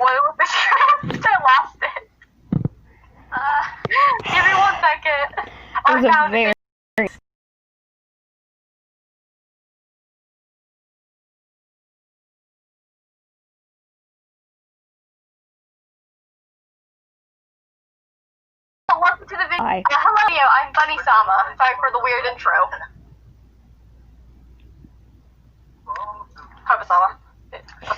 what was the script? I lost it. Give me 1 second. It was a very... Welcome to the video. Hi. Hello, I'm Bunny Sama. Sorry for the weird intro. Puppet Sama.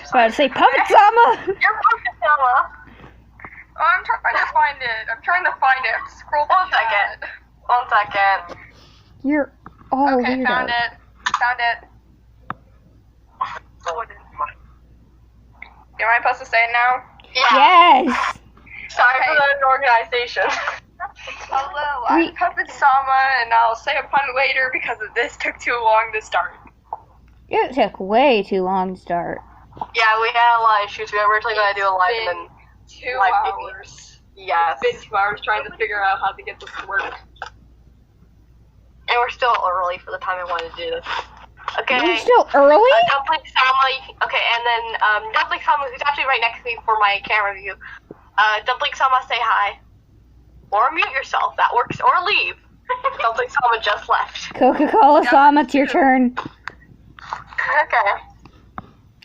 About to say Puppet Sama! You're Puppet Sama. Oh, I'm trying to find it. Scroll 1 second. 1 second. You're all Okay, weirdos. found it. Am I supposed to say it now? Yeah. Yes! Sorry for the organization. Hello, I'm Puppet Sama, and I'll say a pun later because this took too long to start. It took way too long to start. Yeah, we had a lot of issues. We were originally going to do a live and then... 2 Live hours. Yes. It's been 2 hours trying to figure out how to get this to work. And we're still early for the time I wanted to do this. Okay. You're still early? Dumpling Sama. Okay, and then Dumpling Sama, who's actually right next to me for my camera view. Dumpling Sama, say hi. Or mute yourself. That works. Or leave. Dumpling Sama just left. Coca-Cola Sama, it's your turn. Okay.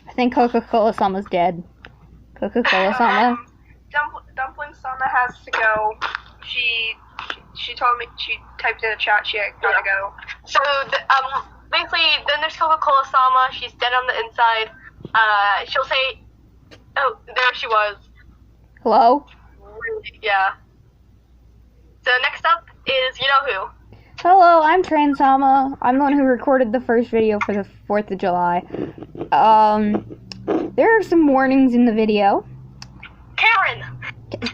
I think Coca-Cola Sama's dead. Coca-Cola Sama. Dumpling Sama has to go. She told me, she typed in the chat, she gotta go. So, basically, then there's Coca-Cola Sama. She's dead on the inside. She'll say, oh, there she was. Hello? Yeah. So next up is you know who. Hello, I'm Tran Sama. I'm the one who recorded the first video for the 4th of July. There are some warnings in the video.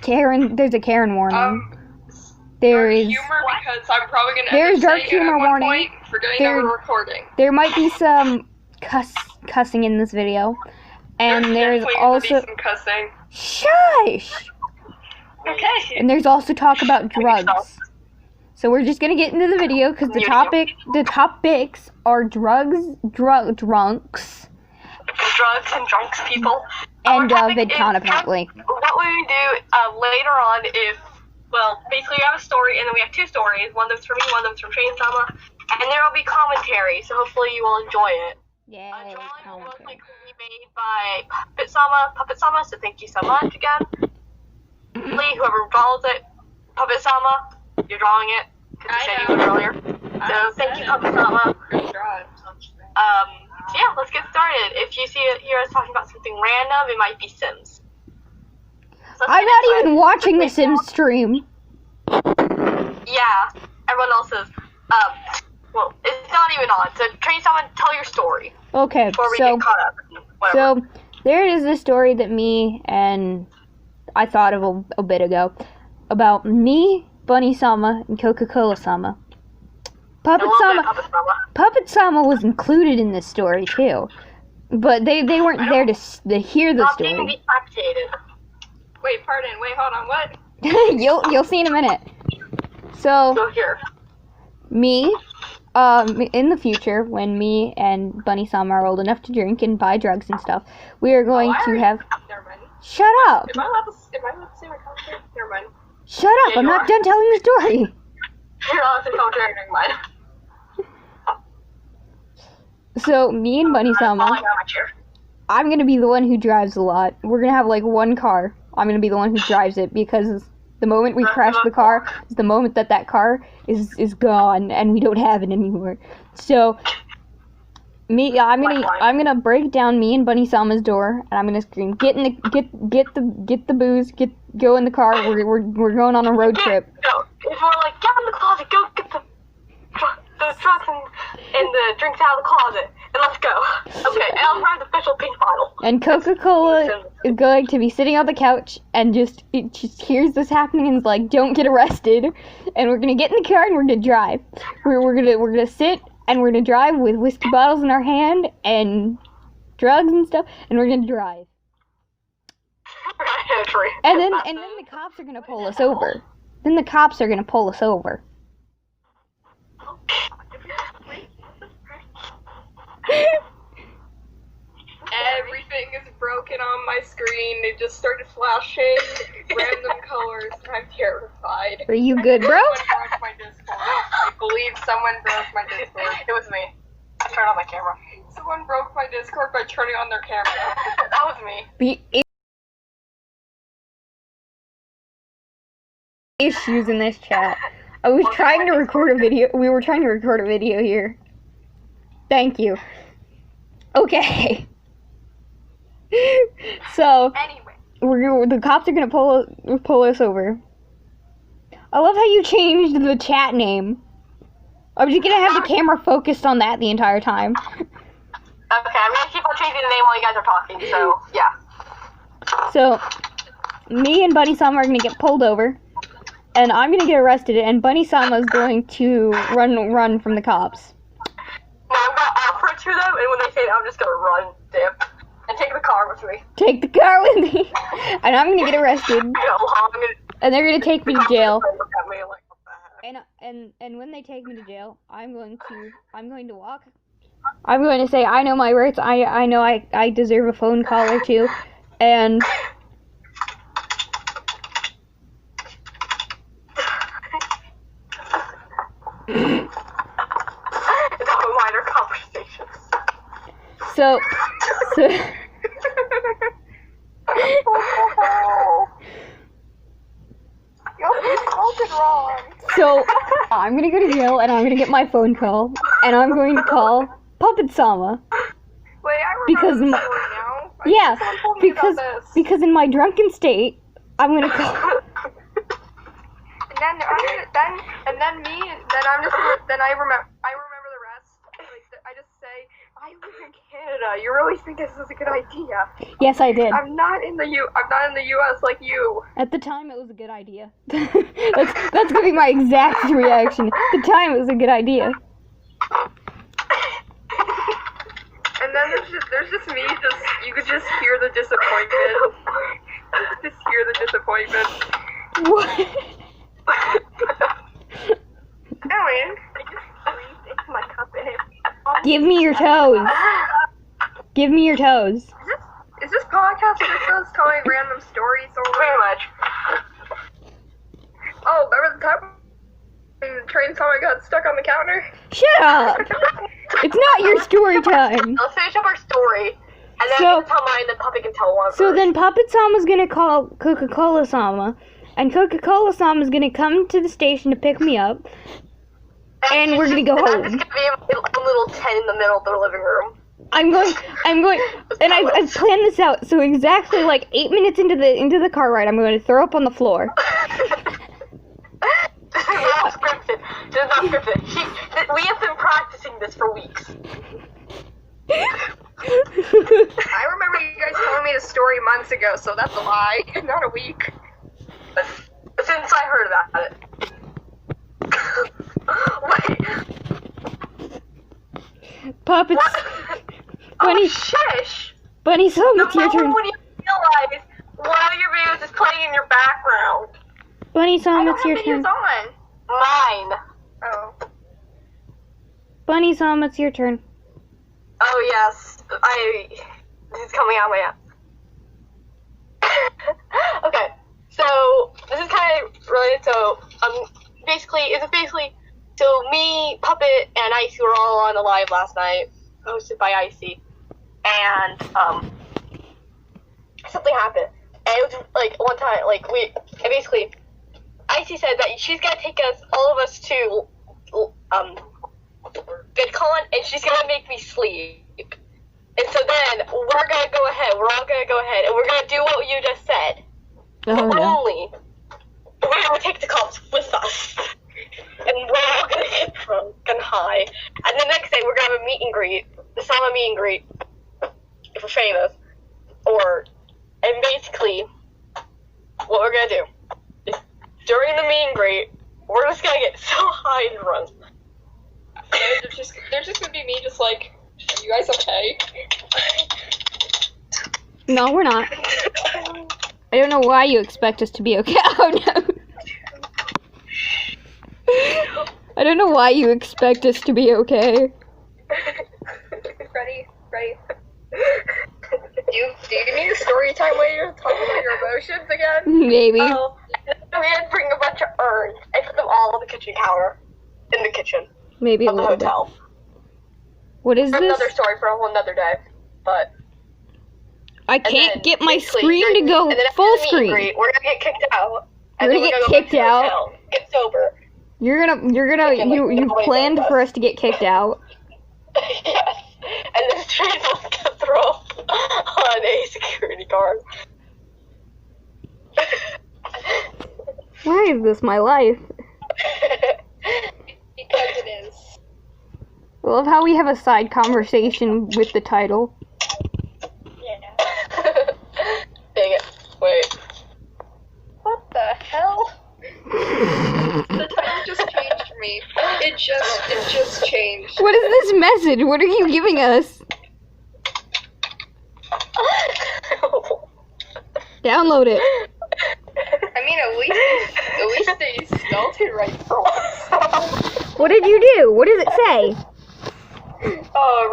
Karen. There's a Karen warning. There is humor because I'm probably gonna There's dark saying it humor at one warning. point, forgetting that we're recording. There might be some cussing in this video. And there's definitely also gonna be some cussing. Shush! Okay. And there's also talk about drugs. So we're just gonna get into the video because the topics are drunks, Drugs and drunks people. and VidCon apparently. What we do later on is, well, basically we have a story and then we have 2 stories. One of them's from me, one of them's from Train Sama, and there will be commentary. So hopefully you will enjoy it. Yay, Drawing was like made by Puppet Sama. So thank you so much again. Lee, whoever draws it, Puppet Sama, you're drawing it because you said you would earlier. So thank you, Puppet Sama. So yeah, let's get started. If you hear us talking about something random, it might be Sims. So I'm not even watching the Sims stream. Yeah, everyone else is. Well, it's not even on. So train someone, tell your story. Okay, Before we get caught up. so there is a story that me and I thought of a bit ago about me, Bunny Sama, and Coca-Cola Sama. Puppet Sama was included in this story too, but they weren't there to hear the story. Not being spectated. Wait, pardon. Wait, hold on. What? You'll see in a minute. So Go here. me, in the future, when me and Bunny Sama are old enough to drink and buy drugs and stuff, we are going to have. Never mind. Shut up! Am I allowed to say my commentary? Never mind. Shut up! Yeah, I'm you not are. done telling the story. You're not the commentary, never mind. So me and Bunny Falling Sama, on my chair. I'm gonna be the one who drives a lot. We're gonna have like one car. I'm gonna be the one who drives it because the moment we crash the car is the moment that car is gone and we don't have it anymore. So I'm gonna break down me and Bunny Sama's door and I'm gonna scream, get the booze, go in the car. We're going on a road trip. No, it's more like get in the closet, go get the drugs and the drinks out of the closet, and let's go. Okay, and I'll grab the official pink bottle. And Coca-Cola is going to be sitting on the couch and just hears this happening and is like, don't get arrested. And we're gonna get in the car and we're gonna drive. We're gonna sit and we're gonna drive with whiskey bottles in our hand and drugs and stuff, and we're gonna drive. And then the cops are gonna pull us over. Then the cops are gonna pull us over. Everything is broken on my my screen. It just started flashing random colors, and I'm terrified. Are you good, bro? Someone broke my Discord. I believe someone broke my Discord. It was me. I turned on my camera. Someone broke my Discord by turning on their camera. That was me. The issues in this chat. I was trying to record a video. We were trying to record a video here. Thank you. Okay. So Anyway. the cops are gonna pull us over. I love how you changed the chat name. I'm just gonna have the camera focused on that the entire time. Okay, I'm gonna keep on changing the name while you guys are talking, so, yeah. So, me and Bunny Sama are gonna get pulled over, and I'm gonna get arrested, and Bunny Sama is going to run from the cops. No, I'm gonna offer it to them, and when they say it, I'm just gonna run, dip, and take the car with me. Take the car with me, and I'm gonna get arrested, and they're gonna take me to jail. And when they take me to jail, I'm going to walk. I'm going to say I know my rights. I know I deserve a phone call or two, and Minor conversations. so You called it wrong. So, I'm gonna go to jail, and I'm gonna get my phone call, and I'm going to call Puppet Sama. Wait, I Because remember the story now. Yeah, Someone told me about this. because in my drunken state, I'm gonna call. And then I remember the rest. Like, I just say, I live in Canada. You really think this is a good idea? Yes, I did. I'm not in the U.S. like you. At the time, it was a good idea. that's gonna be my exact reaction. At the time, it was a good idea. And then there's just me. You could just hear the disappointment. Just hear the disappointment. What? Ellen, I just breathed into my cup and it. Give me your toes. Give me your toes. Is this podcast just us telling random stories or Pretty much. Oh, remember the time when the train saw I got stuck on the counter? Shut up! It's not your story time. Let's finish up our story, and then So- I can tell mine, and then Puppy can tell one. So first. then Puppet Sama's gonna call Coca-Cola Sama, and Coca-Cola Sama's gonna come to the station to pick me up, and we're gonna go and I'm home. just gonna be a little tent in the middle of the living room. I'm going, and I've planned this out. So exactly like 8 minutes into the car ride, I'm going to throw up on the floor. This is not scripted. This is not scripted. We have been practicing this for weeks. I remember you guys telling me the story months ago, so that's a lie. Not a week. But since I heard about it. Wait. Puppets, What? Bunny, Oh, shush! Bunny Sama, The it's your turn. moment when you realize one of your videos is playing in your background. Bunny I Sama, don't it's have your videos turn. on. Mine. Oh. Bunny Sama, it's your turn. Oh yes, this is coming out of my ass. Okay, so this is kind of related. So so me, Puppet, and Icy were all on a live last night, hosted by Icy, and something happened. And it was like one time, and basically, Icy said that she's gonna take all of us to VidCon, and she's gonna make me sleep. And so then we're all gonna go ahead, and we're gonna do what you just said. Oh But no. only we're gonna take the cops with us, and we're all gonna get drunk and high. And the next day we're gonna have a meet and greet, the summer meet and greet, if we're famous. And basically, what we're gonna do is during the meet and greet, we're just gonna get so high and drunk. There's just gonna be me just like, are you guys okay? No, we're not. I don't know why you expect us to be okay. Oh no. I don't know why you expect us to be okay. Ready? Do you mean story time later? Talk about your emotions again? Maybe. Oh, we had to bring a bunch of urns and put them all on the kitchen counter. In the kitchen Maybe a of the little bit. hotel. What is Another this? story for a whole nother day. But I can't then get my basically screen to go and then after full the meet and screen. greet, we're gonna get kicked out. You're And gonna then get we're gonna kicked go to the out? hotel, get sober. You've planned for us to get kicked out. Yes. And then Teresa's gonna throw on a security guard. Why is this my life? Because it is. I love how we have a side conversation with the title. Yeah. Dang it. Wait. What the hell? The title just changed for me. It just changed. What is this message? What are you giving us? Download it. I mean, at least they spelled it right for once. What did you do? What does it say? Oh,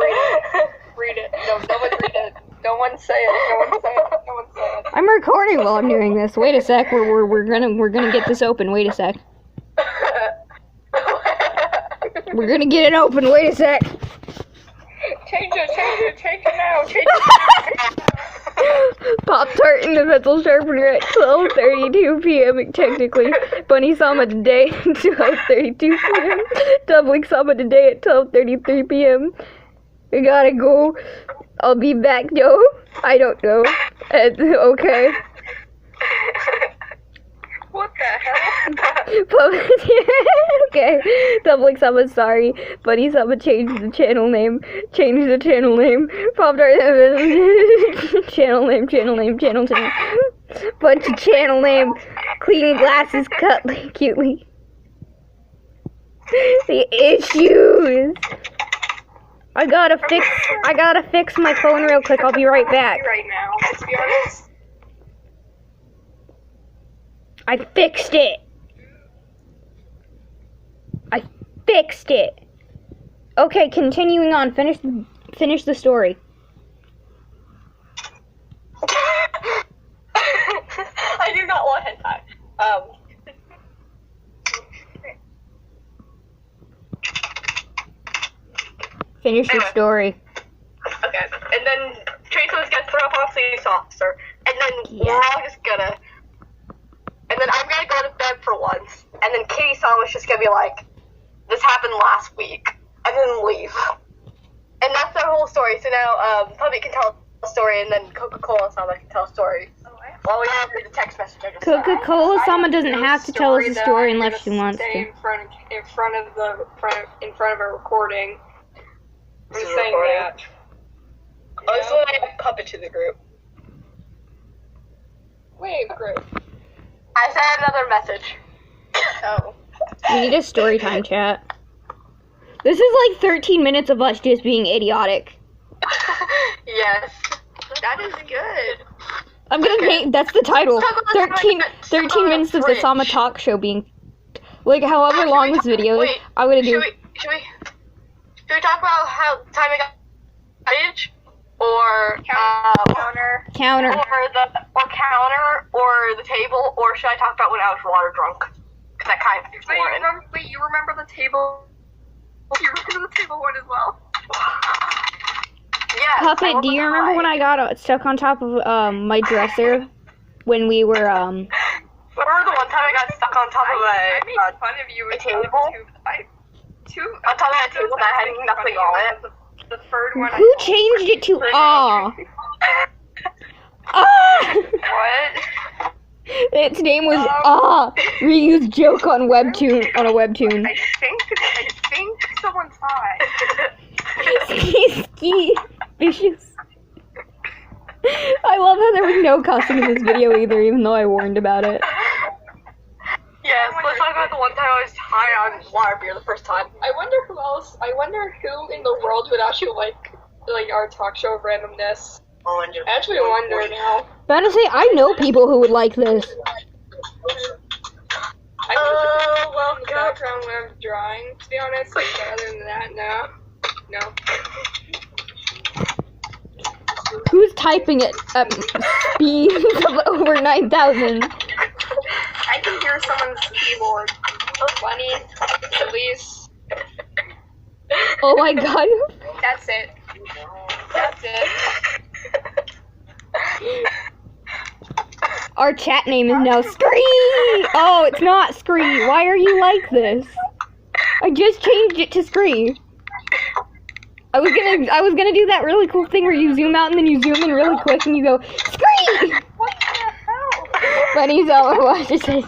read it. No one read it. No one say it. No one say it. No one say it. I'm recording while I'm doing this. Wait a sec. We're gonna get this open. Wait a sec. We're gonna get it open. Wait a sec. Change it now. Change it. Pop Tart in the pencil sharpener at 12:32 p.m. Technically, Bunny Sama today at 12:32 p.m. Dumpling Sama today at 12:33 p.m. I gotta go. I'll be back, Joe. I don't know. Okay. What the hell? Okay. Dumpling Sama sorry. Bunny Sama changed the channel name. Pop Tart channel name. Bunch of channel name. Clean glasses cut cutely. The issues. I gotta fix my phone real quick. I'll be right back. Right now, to be honest. I fixed it. Okay, continuing on. Finish the story. I do not want hentai. Finish your story. Okay, and then Teresa was gonna throw up on police officer, and then we're all just gonna, and then I'm gonna go to bed for once, and then Kitty Sama's just gonna be like, this happened last week, and then leave. And that's their whole story. So now, Puppy can tell a story, and then Coca-Cola Sama can tell a story. Well, we have the text message I just sent. Coca-Cola Sama doesn't have to tell us a story unless she wants to. In front of a recording. I'm This is saying recording. that. Oh, this is when I add Puppet to the group. Wait, group. I sent another message. Oh. We need a story time chat. This is like 13 minutes of us just being idiotic. Yes. That is good. I'm gonna paint. That's the title. 13 minutes of the Sama talk show being like however long this video is. Wait, I'm gonna do. Should we talk about how time we got age or Counter. Counter. or counter or the table, or should I talk about when I was water drunk? Because that kind of is more in. Wait, you remember the table? You remember the table one as well? Yes. Puppet, do you remember when I got stuck on top of my dresser when we were Remember the one time I got stuck on top of I made fun of you a with table? on top of that table that had nothing on it. The third one. Who changed it to Ah? Ah! What? Its name was Ah. Reused joke on a webtoon. I think someone's high. Ski vicious. I love how there was no cussing in this video either, even though I warned about it. Yes, let's talk about the one time I was high on water beer the first time. I wonder who else. I wonder who in the world would actually like our talk show of randomness. I actually wonder now. But honestly, I know people who would like this. I well, the background when I'm drawing, to be honest. But other than that, no. Who's typing it at speeds of over 9,000? I can hear someone's keyboard. 20, at least. Oh my god. That's it. That's it. Our chat name is now Scree! Oh, it's not Scree. Why are you like this? I just changed it to Scree. I was gonna do that really cool thing where you zoom out and then you zoom in really quick and you go, Scree! What the hell? Bunny's all I want to say.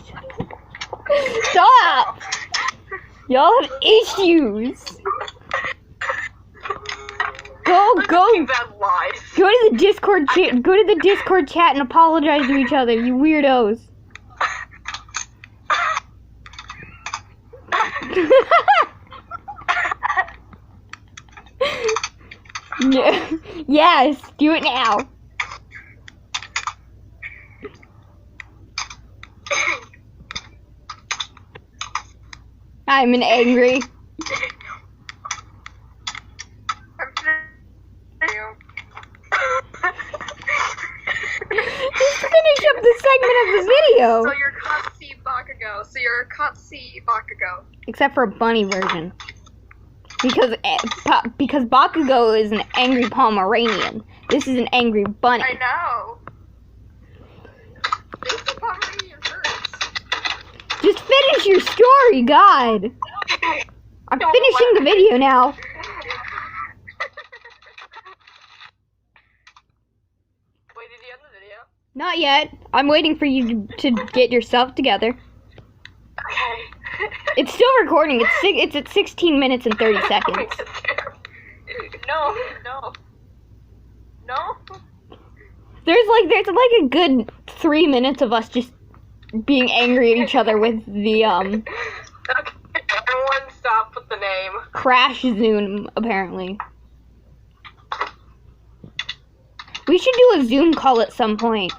Stop! Y'all have issues. Go to the Discord chat. Go to the Discord chat and apologize to each other, you weirdos. Yes, do it now. I'm an angry. Just finish up the segment of the video. So you're Katsi Bakugo. Except for a bunny version. Because Bakugo is an angry Pomeranian. This is an angry bunny. I know. This Pomeranian hurts. Just finish your story, God. I'm finishing the video now. Wait, did you end the video? Not yet. I'm waiting for you to get yourself together. Okay. It's still recording. It's at 16 minutes and 30 seconds. No. There's like a good 3 minutes of us just being angry at each other with the Okay, everyone stop with the name. crash Zoom apparently. We should do a Zoom call at some point.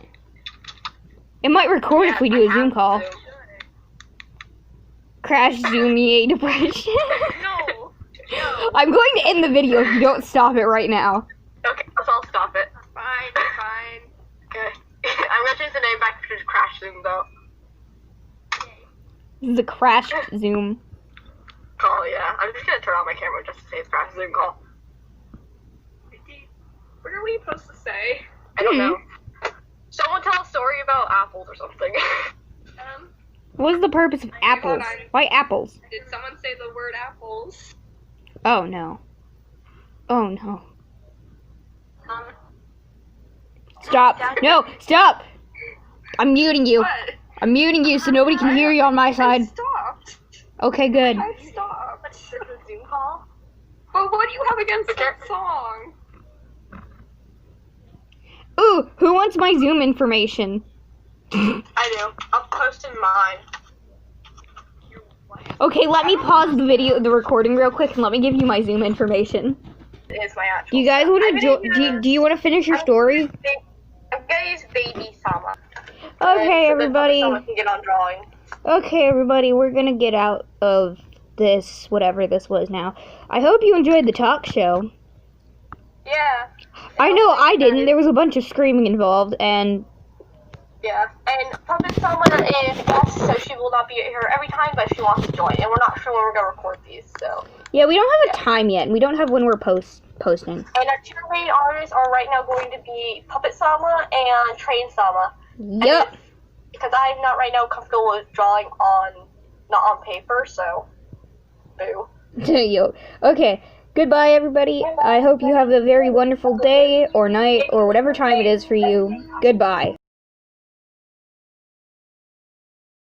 It might record if we do a Zoom call. Crash Zoom EA depression. No. I'm going to end the video if you don't stop it right now. Okay, so I'll stop it. Fine. Okay. I'm gonna change the name back to Crash Zoom though. This is a crash Zoom. Call, yeah. I'm just gonna turn on my camera just to say it's Crash Zoom call. What are we supposed to say? I don't know. Someone tell a story about apples or something. What's the purpose of apples? Why apples? Did someone say the word apples? Oh no. Oh no. Stop. No, stop! I'm muting you. What? I'm muting you so nobody can hear you on my I side. stopped. Okay, good. I stopped. What's the Zoom call? But what do you have against that song? Ooh, who wants my Zoom information? I do. I'll post in mine. Okay, let me pause the recording real quick and let me give you my Zoom information. It is my actual. Do you guys want to do you want to finish your story? I'm gonna use Baby Sama. Okay, everybody. So that can get on drawing. Okay, everybody, we're gonna get out of this, whatever this was now. I hope you enjoyed the talk show. Yeah. I know I didn't. There was a bunch of screaming involved, and Yeah. And Puppet Sama is guest, so she will not be here every time, but she wants to join. And we're not sure when we're gonna record these, so. yeah, we don't have a time yet, and we don't have when we're posting. And our cheerleading artists are right now going to be Puppet Sama and Train Sama. Yep. Because I'm not right now comfortable with drawing not on paper, so. Boo. Yo. Okay. Goodbye, everybody. I hope you have a very wonderful day or night or whatever time it is for you. Goodbye.